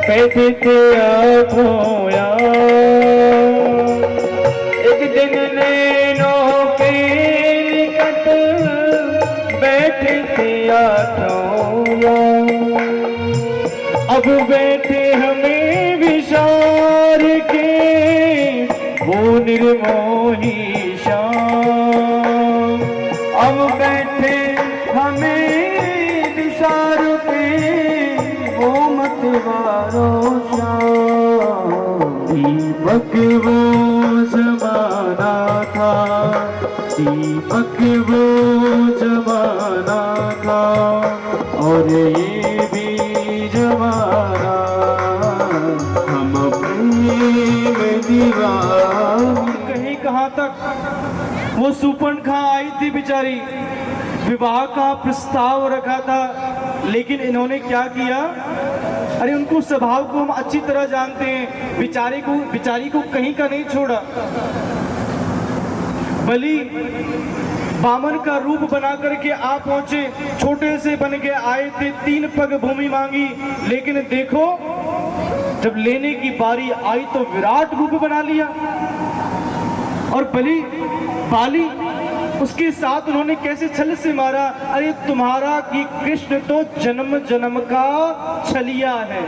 बैठे थे आँखों यार, एक दिन नैनों के निकट बैठे थे आँखों यार। अब बैठे हमें विचार के वो निर्मोही शाम, अब बैठे हमें विचार के वो मतवारो शाम। दीपक वो जमाना था, दीपक वो जमाना था, और ये भी जमाना। हम प्रेम दीवाने। कहीं कहाँ तक वो सुपर्णखा आई थी बेचारी, विवाह का प्रस्ताव रखा था, लेकिन इन्होंने क्या किया? अरे उनको स्वभाव को हम अच्छी तरह जानते हैं, बेचारी को कहीं का नहीं छोड़ा। बलि बामन का रूप बना करके आ पहुंचे, छोटे से बन के आए थे, 3 पग भूमि मांगी, लेकिन देखो जब लेने की बारी आई तो विराट रूप बना लिया। और बाली उसके साथ उन्होंने कैसे छल से मारा। अरे तुम्हारा कि कृष्ण तो जन्म जन्म का छलिया है,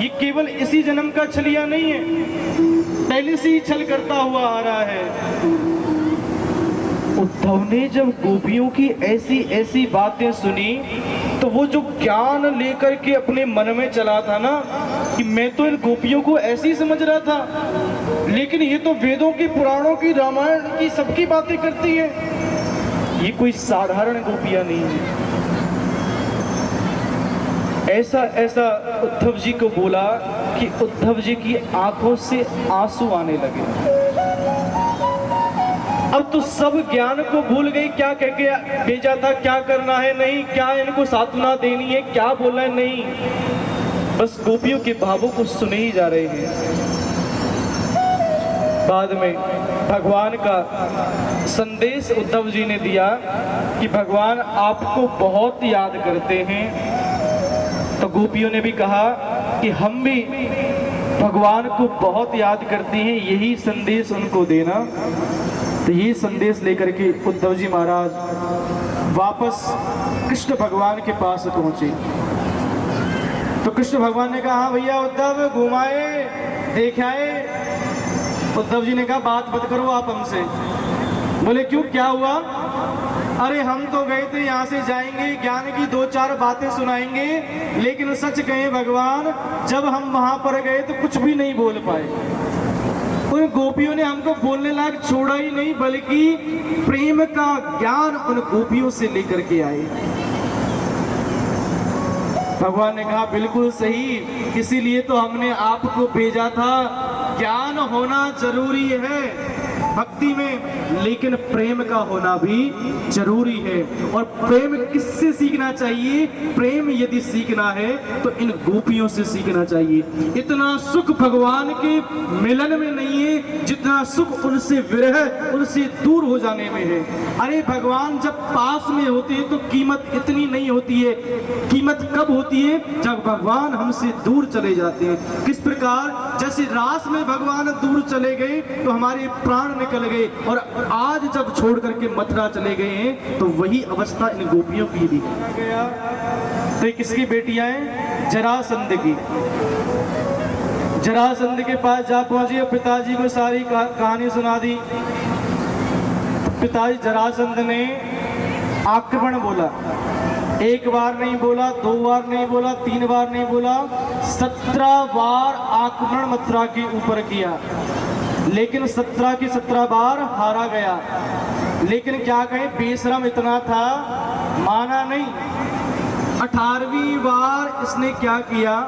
ये केवल इसी जन्म का छलिया नहीं है, पहले से ही छल करता हुआ आ रहा है। उद्धव ने जब गोपियों की ऐसी ऐसी बातें सुनी तो वो जो ज्ञान लेकर के अपने मन में चला था ना, कि मैं तो इन गोपियों को ऐसे ही समझ रहा था, लेकिन ये तो वेदों की, पुराणों की, रामायण की सबकी बातें करती है, ये कोई साधारण गोपियां नहीं है। ऐसा ऐसा उद्धव जी को बोला कि उद्धव जी की आंखों से आंसू आने लगे। अब तो सब ज्ञान को भूल गई, क्या कह के भेजा था, क्या करना है, नहीं क्या इनको सांत्वना देनी है, क्या बोलना है, नहीं, बस गोपियों के भावों को सुने ही जा रहे हैं। बाद में भगवान का संदेश उद्धव जी ने दिया कि भगवान आपको बहुत याद करते हैं। तो गोपियों ने भी कहा कि हम भी भगवान को बहुत याद करते हैं, यही संदेश उनको देना। तो ये संदेश लेकर के उद्धव जी महाराज वापस कृष्ण भगवान के पास पहुंचे। तो कृष्ण भगवान ने कहा, हाँ भैया उद्धव घुमाए देखाए। उद्धव जी ने कहा, बात मत करो आप हमसे। बोले क्यों, क्या हुआ? अरे हम तो गए थे, यहाँ से जाएंगे, ज्ञान की 2-4 बातें सुनाएंगे, लेकिन सच कहें भगवान, जब हम वहां पर गए तो कुछ भी नहीं बोल पाए। उन गोपियों ने हमको बोलने लायक छोड़ा ही नहीं, बल्कि प्रेम का ज्ञान उन गोपियों से लेकर के आए। भगवान ने कहा, बिल्कुल सही, इसीलिए तो हमने आपको भेजा था। ज्ञान होना जरूरी है भक्ति में, लेकिन प्रेम का होना भी जरूरी है। और प्रेम किससे सीखना चाहिए? प्रेम यदि सीखना है तो इन गोपियों से सीखना चाहिए। इतना सुख भगवान के मिलन में नहीं है जितना सुख उनसे विरह, उनसे दूर हो जाने में है। अरे भगवान जब पास में होते हैं तो कीमत इतनी नहीं होती है, कीमत कब होती है? जब भगवान हमसे दूर चले जाते हैं। किस प्रकार? जैसे रास में भगवान दूर चले गए तो हमारे प्राण निकल गए, और आज जब छोड़ करके मथुरा चले गए हैं तो वही अवस्था इन गोपियों की भी गया। तो किसकी बेटियां हैं? जरासंध की। जरासंध के पास जा पहुंची और पिताजी को सारी कहानी सुना दी। पिताजी जरासंध ने आक्रमण बोला, 1 बार नहीं बोला, 2 बार नहीं बोला, 3 बार नहीं बोला, 17 बार आक्रमण मथुरा के ऊपर किया, लेकिन 17 की 17 बार हारा गया। लेकिन क्या कहे, बेशरम इतना था, माना नहीं। 18वीं बार इसने क्या किया,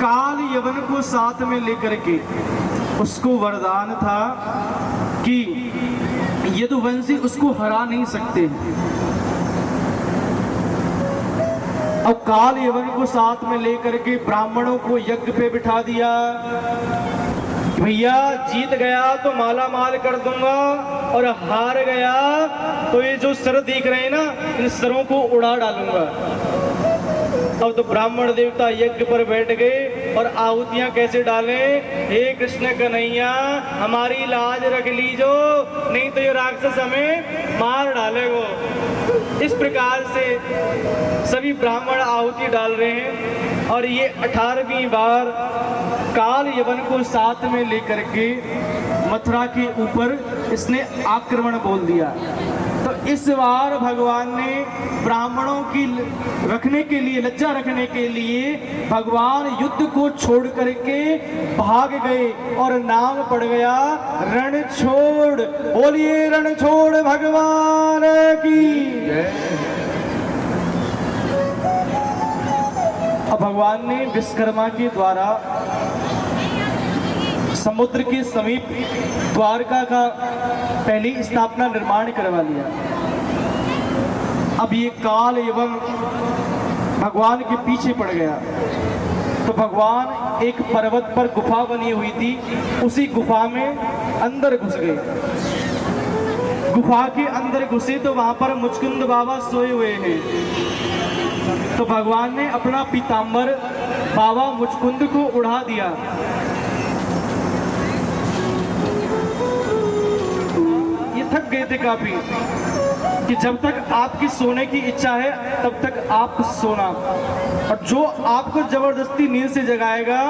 काल यवन को साथ में लेकर के, उसको वरदान था कि यदुवंशी उसको हरा नहीं सकते। और काल यवन को साथ में लेकर के ब्राह्मणों को यज्ञ पे बिठा दिया। भैया जीत गया तो माला माल कर दूंगा, और हार गया तो ये जो सर दिख रहे हैं ना, इन सरों को उड़ा डालूंगा। अब तो ब्राह्मण देवता यज्ञ पर बैठ गए और आहुतियां कैसे डालें, हे कृष्ण कन्हैया हमारी लाज रख लीजो, नहीं तो ये राक्षस हमें मार डालेगो। इस प्रकार से सभी ब्राह्मण आहुति डाल रहे हैं, और ये 18वीं बार काल यवन को साथ में लेकर के मथुरा के ऊपर इसने आक्रमण बोल दिया। तो इस बार भगवान ने ब्राह्मणों की रखने के लिए, लज्जा रखने के लिए भगवान युद्ध को छोड़ करके भाग गए, और नाम पड़ गया रणछोड़। बोलिए रणछोड़ भगवान की। अब भगवान ने विश्वकर्मा के द्वारा समुद्र के समीप द्वारका का पहली स्थापना निर्माण करवा लिया। अब ये काल एवं भगवान के पीछे पड़ गया। तो भगवान एक पर्वत पर गुफा बनी हुई थी, उसी गुफा में अंदर घुस गए। गुफा के अंदर घुसे तो वहां पर मुचकुंद बाबा सोए हुए हैं। तो भगवान ने अपना पीतांबर बाबा मुचकुंद को उड़ा दिया। थक गए थे काफी, कि जब तक आपकी सोने की इच्छा है तब तक आप सोना, और जो आपको जबरदस्ती नींद से जगाएगा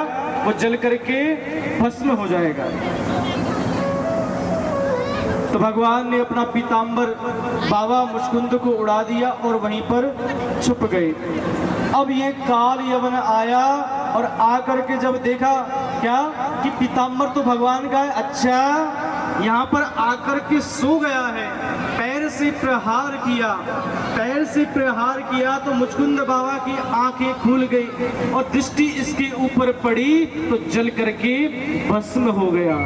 वो जल करके भस्म हो जाएगा। तो भगवान ने अपना पीतांबर बाबा मुचकुंद को उड़ा दिया और वहीं पर छुप गए। अब ये काल यवन आया और आकर के जब देखा क्या कि पीतांबर तो भगवान का है, अच्छा यहाँ पर आकर के सो गया है। पैर से प्रहार किया, पैर से प्रहार किया तो मुचकुंद बाबा की आंखें खुल गई और दृष्टि इसके ऊपर पड़ी तो जल करके भस्म हो गया।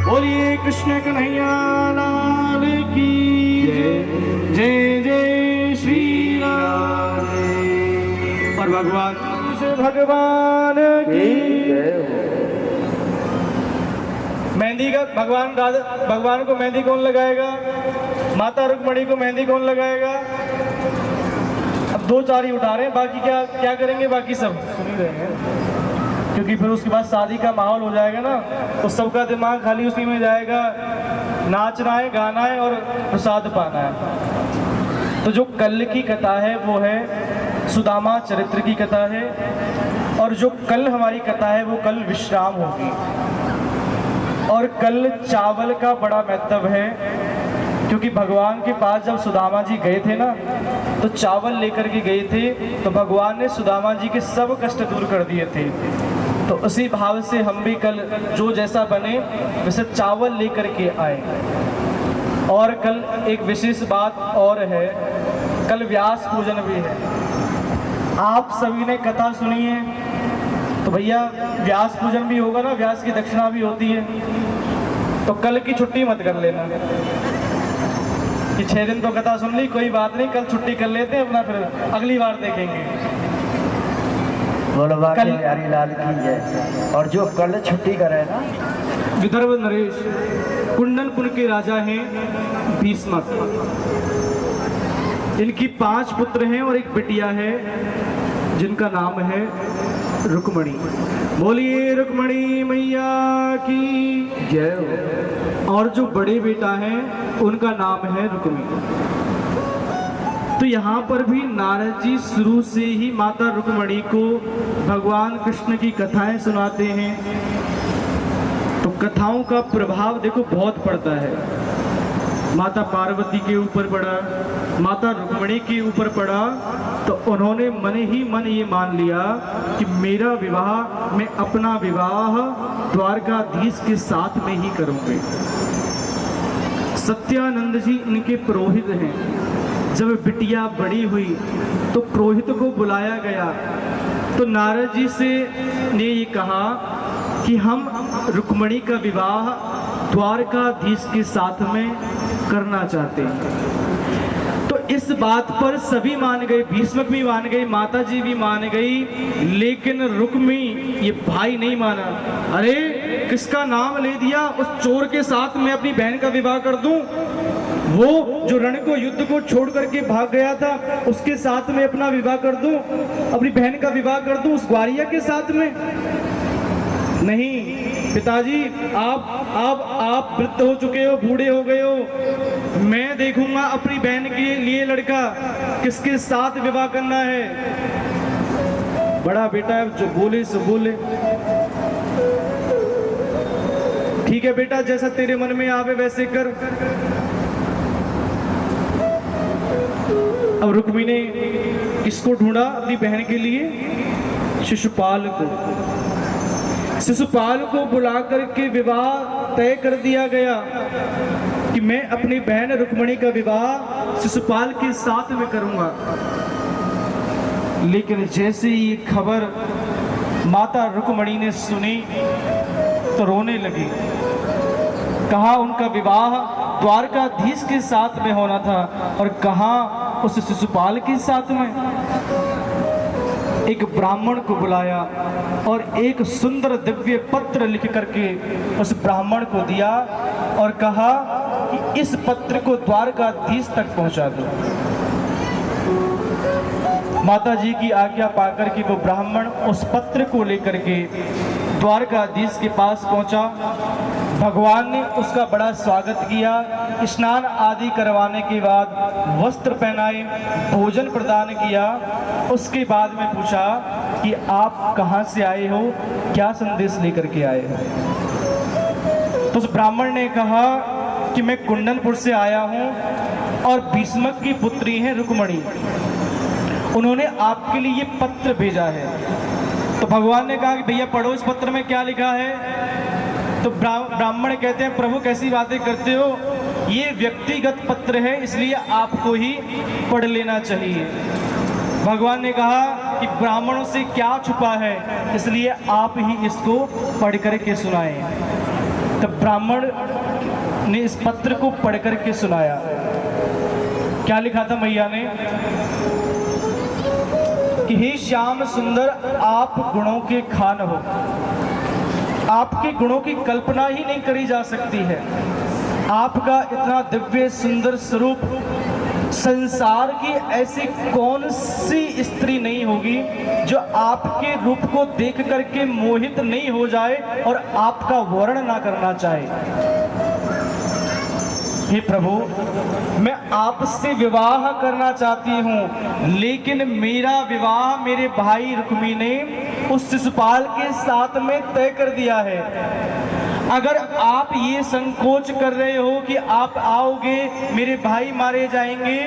बोलिए कृष्ण कन्हैया लाल की जय, जय जय श्री राम। और भगवान की जय। मेहंदी का भगवान को मेहंदी कौन लगाएगा? माता रुक्मणी को मेहंदी कौन लगाएगा? अब 2-4 ही उठा रहे हैं, बाकी क्या करेंगे? बाकी सब सुन ही रहे हैं, क्योंकि फिर उसके बाद शादी का माहौल हो जाएगा ना, तो सबका दिमाग खाली उसी में जाएगा, नाचना है, गाना है और प्रसाद पाना है। तो जो कल की कथा है वो है सुदामा चरित्र की कथा है, और जो कल हमारी कथा है वो कल विश्राम होगी। और कल चावल का बड़ा महत्व है, क्योंकि भगवान के पास जब सुदामा जी गए थे ना, तो चावल लेकर के गए थे, तो भगवान ने सुदामा जी के सब कष्ट दूर कर दिए थे। तो उसी भाव से हम भी कल जो जैसा बने वैसे चावल लेकर के आए। और कल एक विशेष बात और है, कल व्यास पूजन भी है। आप सभी ने कथा सुनी है, तो भैया व्यास पूजन भी होगा ना, व्यास की दक्षिणा भी होती है। तो कल की छुट्टी मत कर लेना कि 6 दिन तो कथा सुन ली, कोई बात नहीं, कल छुट्टी कर लेते हैं अपना, फिर अगली बार देखेंगे। कल हरी लाल की जय। और जो कल छुट्टी करे ना, विदर्भ नरेश कुंडनपुर के राजा हैं भीष्मक। इनकी 5 पुत्र हैं और एक बिटिया है जिनका नाम है रुक्मणी। बोलिए रुक्मणी मैया की जय। और जो बड़े बेटा हैं उनका नाम है रुक्मी। तो यहाँ पर भी नारद जी शुरू से ही माता रुक्मणी को भगवान कृष्ण की कथाएं सुनाते हैं। तो कथाओं का प्रभाव देखो बहुत पड़ता है। माता पार्वती के ऊपर पड़ा, माता रुक्मणी के ऊपर पड़ा, तो उन्होंने मन ही मन ये मान लिया कि मेरा विवाह, मैं अपना विवाह द्वारकाधीश के साथ में ही करूंगे। सत्यानंद जी इनके पुरोहित हैं। जब बिटिया बड़ी हुई तो पुरोहित को बुलाया गया, तो नारद जी से ने ये कहा कि हम रुक्मणी का विवाह द्वारकाधीश के साथ में करना चाहते हैं। तो इस बात पर सभी मान गए, भीष्मक भी मान गई, माता जी भी मान गई, लेकिन रुक्मी ये भाई नहीं माना। अरे किसका नाम ले दिया, उस चोर के साथ मैं अपनी बहन का विवाह कर दूं? वो जो रण को, युद्ध को छोड़ करके भाग गया था, उसके साथ में अपना विवाह कर दूं, अपनी बहन का विवाह कर दूं उस ग्वारिया के साथ में? नहीं पिताजी, आप वृद्ध हो चुके हो, बूढ़े हो गए हो। मैं देखूंगा अपनी बहन के लिए लड़का किसके साथ विवाह करना है। बड़ा बेटा है, जो बोले सो बोले। ठीक है बेटा, जैसा तेरे मन में आवे वैसे कर। अब रुक्मी ने किसको ढूंढा अपनी बहन के लिए? शिशुपाल को। शिशुपाल को बुला करके विवाह तय कर दिया गया कि मैं अपनी बहन रुक्मिणी का विवाह शिशुपाल के साथ में करूंगा। लेकिन जैसे ये खबर माता रुक्मिणी ने सुनी तो रोने लगी। कहा उनका विवाह द्वारकाधीश के साथ में होना था और कहा उस शिशुपाल के साथ में। एक ब्राह्मण को बुलाया और एक सुंदर दिव्य पत्र लिख करके उस ब्राह्मण को दिया और कहा कि इस पत्र को द्वारकाधीश तक पहुंचा दो। माता जी की आज्ञा पाकर के वो ब्राह्मण उस पत्र को लेकर के द्वारकाधीश के पास पहुंचा। भगवान ने उसका बड़ा स्वागत किया। स्नान आदि करवाने के बाद वस्त्र पहनाए, भोजन प्रदान किया। उसके बाद में पूछा कि आप कहाँ से आए हो, क्या संदेश लेकर के आए हो? तो उस ब्राह्मण ने कहा कि मैं कुंडनपुर से आया हूँ और भीष्मक की पुत्री है रुक्मिणी, उन्होंने आपके लिए ये पत्र भेजा है। तो भगवान ने कहा कि भैया पढ़ो इस पत्र में क्या लिखा है। तो ब्राह्मण कहते हैं प्रभु कैसी बातें करते हो, ये व्यक्तिगत पत्र है इसलिए आपको ही पढ़ लेना चाहिए। भगवान ने कहा कि ब्राह्मणों से क्या छुपा है, इसलिए आप ही इसको पढ़ करके सुनाएं। तब ब्राह्मण ने इस पत्र को पढ़ करके सुनाया। क्या लिखा था मैया ने कि हे श्याम सुंदर, आप गुणों के खान हो, आपके गुणों की कल्पना ही नहीं करी जा सकती है। आपका इतना दिव्य सुंदर स्वरूप, संसार की ऐसी कौन सी स्त्री नहीं होगी जो आपके रूप को देख करके मोहित नहीं हो जाए और आपका वर्णन ना करना चाहे। हे प्रभु, मैं आपसे विवाह करना चाहती हूँ, लेकिन मेरा विवाह मेरे भाई रुक्मी ने उस शिशुपाल के साथ में तय कर दिया है। अगर आप ये संकोच कर रहे हो कि आप आओगे मेरे भाई मारे जाएंगे,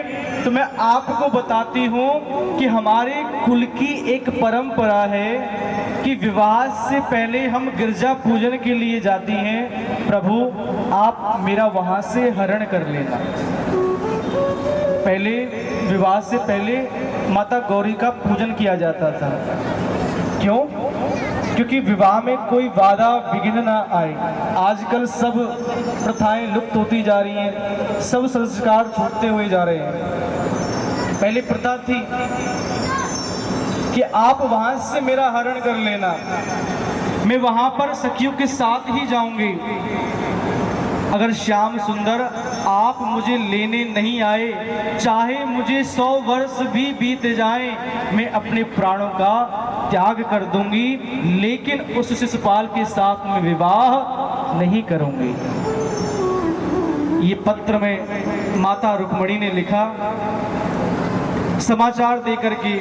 तो मैं आपको बताती हूँ कि हमारे कुल की एक परंपरा है कि विवाह से पहले हम गिरजा पूजन के लिए जाती हैं। प्रभु आप मेरा वहाँ से हरण कर लेना। पहले विवाह से पहले माता गौरी का पूजन किया जाता था। क्यों? क्योंकि विवाह में कोई बाधा विघ्न ना आए। आजकल सब प्रथाएं लुप्त होती जा रही हैं, सब संस्कार छूटते हुए जा रहे हैं। पहले प्रथा थी कि आप वहां से मेरा हरण कर लेना, मैं वहां पर सखियों के साथ ही जाऊंगी। अगर श्याम सुंदर आप मुझे लेने नहीं आए, चाहे मुझे 100 वर्ष भी बीत जाएं, मैं अपने प्राणों का त्याग कर दूंगी, लेकिन उस शिशुपाल के साथ में विवाह नहीं करूंगी। ये पत्र में माता रुक्मिणी ने लिखा। समाचार देकर के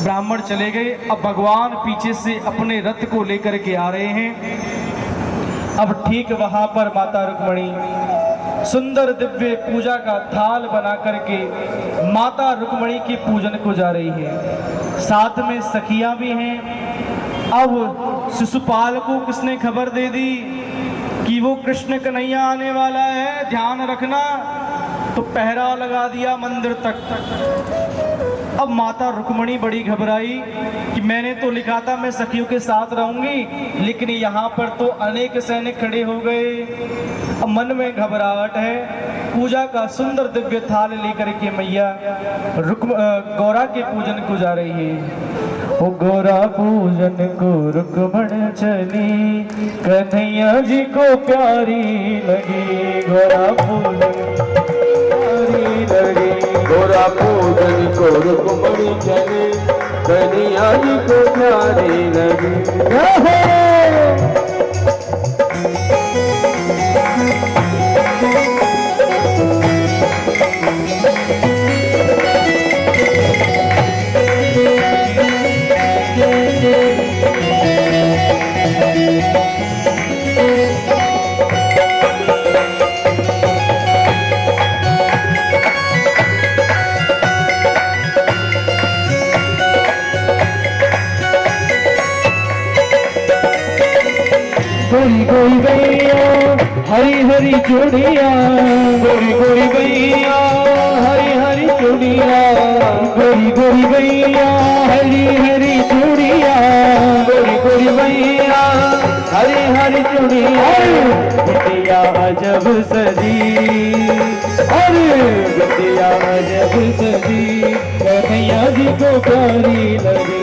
ब्राह्मण चले गए। अब भगवान पीछे से अपने रथ को लेकर के आ रहे हैं। अब ठीक वहां पर माता रुक्मिणी सुंदर दिव्य पूजा का थाल बना करके माता रुक्मिणी के पूजन को जा रही है। साथ में सखियां भी हैं। अब शिशुपाल को किसने खबर दे दी कि वो कृष्ण कन्हैया आने वाला है, ध्यान रखना। तो पहरा लगा दिया मंदिर तक। अब माता रुक्मणी बड़ी घबराई कि मैंने तो लिखा था मैं सखियों के साथ रहूंगी, लेकिन यहाँ पर तो अनेक सैनिक खड़े हो गए। अब मन में घबराहट है। पूजा का सुंदर दिव्य थाल लेकर के मैया गौरा के पूजन को जा रही है। ओ गौरा पूजन को रुक्मण चली, कन्हैया जी को प्यारी लगी। गौरा पूजन प्यारी लगी, गोरा पूजन को रुक्मणी चली, कन्हैया जी को प्यारी लगी। गोरी गोरी गैया हरी हरी चूड़िया, गोरी गोरी गैया हरी हरी चूड़िया, गोरी गोरी गैया हरी हरी चूड़िया, गोरी गोरी गैया हरी हरी चूड़िया। बिटिया अजब सजी, अरे बिटिया अजब सजी, कन्हैया जी को प्यारी लगी।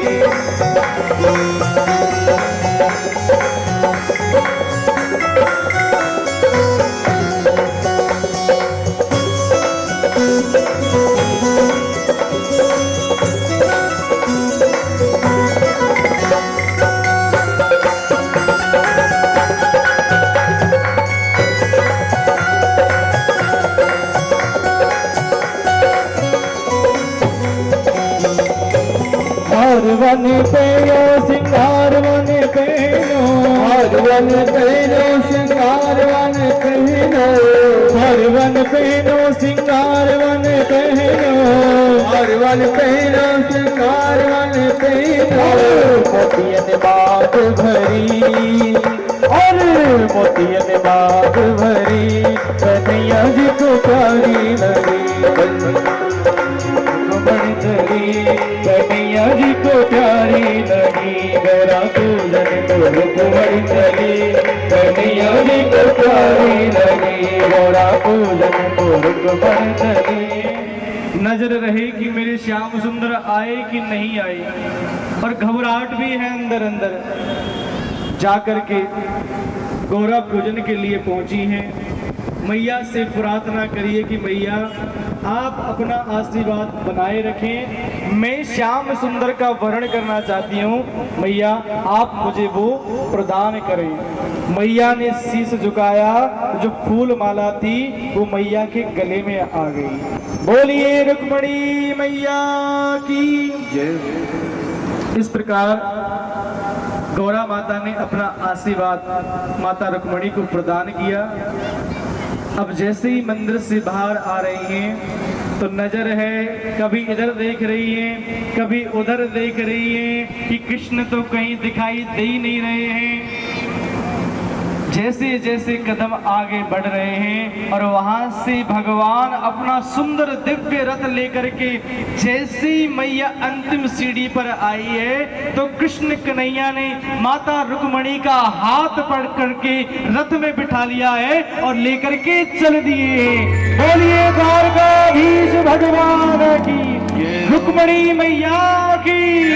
वन पेनो सिंगार वन पेनो, हर वन पहनो श्रृंगार वन पहनो, हर वन पेनो सिंगार वन पेनो, हर वन पहनो श्रृंगार वन पहनो। मोतियन बाग भरी, और मोतियन बाग भरी, कन्हैया जी को प्यारी लगी। रुक्मणी चली, कन्हैया जी को प्यारी लगी। गौरा पूजन को रुक्मणी चली, कन्हैया जी को प्यारी लगी। गौरा पूजन को रुक्मणी चली। नजर रहे कि मेरे श्याम सुंदर आए कि नहीं आए, और घबराहट भी है अंदर अंदर। जाकर के गौरा पूजन के लिए पहुंची हैं। मैया से प्रार्थना करिए कि मैया आप अपना आशीर्वाद बनाए रखें। मैं श्याम सुंदर का वर्ण करना चाहती हूँ, मैया आप मुझे वो प्रदान करें। मैया ने शीश झुकाया, जो फूल माला थी वो मैया के गले में आ गई। बोलिए रुक्मणी मैया की जय। इस प्रकार गौरा माता ने अपना आशीर्वाद माता रुक्मणी को प्रदान किया। अब जैसे ही मंदिर से बाहर आ रही हैं तो नजर है, कभी इधर देख रही हैं, कभी उधर देख रही हैं कि कृष्ण तो कहीं दिखाई दे ही नहीं रहे हैं। जैसे जैसे कदम आगे बढ़ रहे हैं और वहां से भगवान अपना सुंदर दिव्य रथ लेकर के जैसे ही मैया अंतिम सीढ़ी पर आई है तो कृष्ण कन्हैया ने माता रुक्मणी का हाथ पकड़ करके रथ में बिठा लिया है और लेकर के चल दिए। बोलिए द्वारकाधीश भगवान की, रुक्मणी मैया की।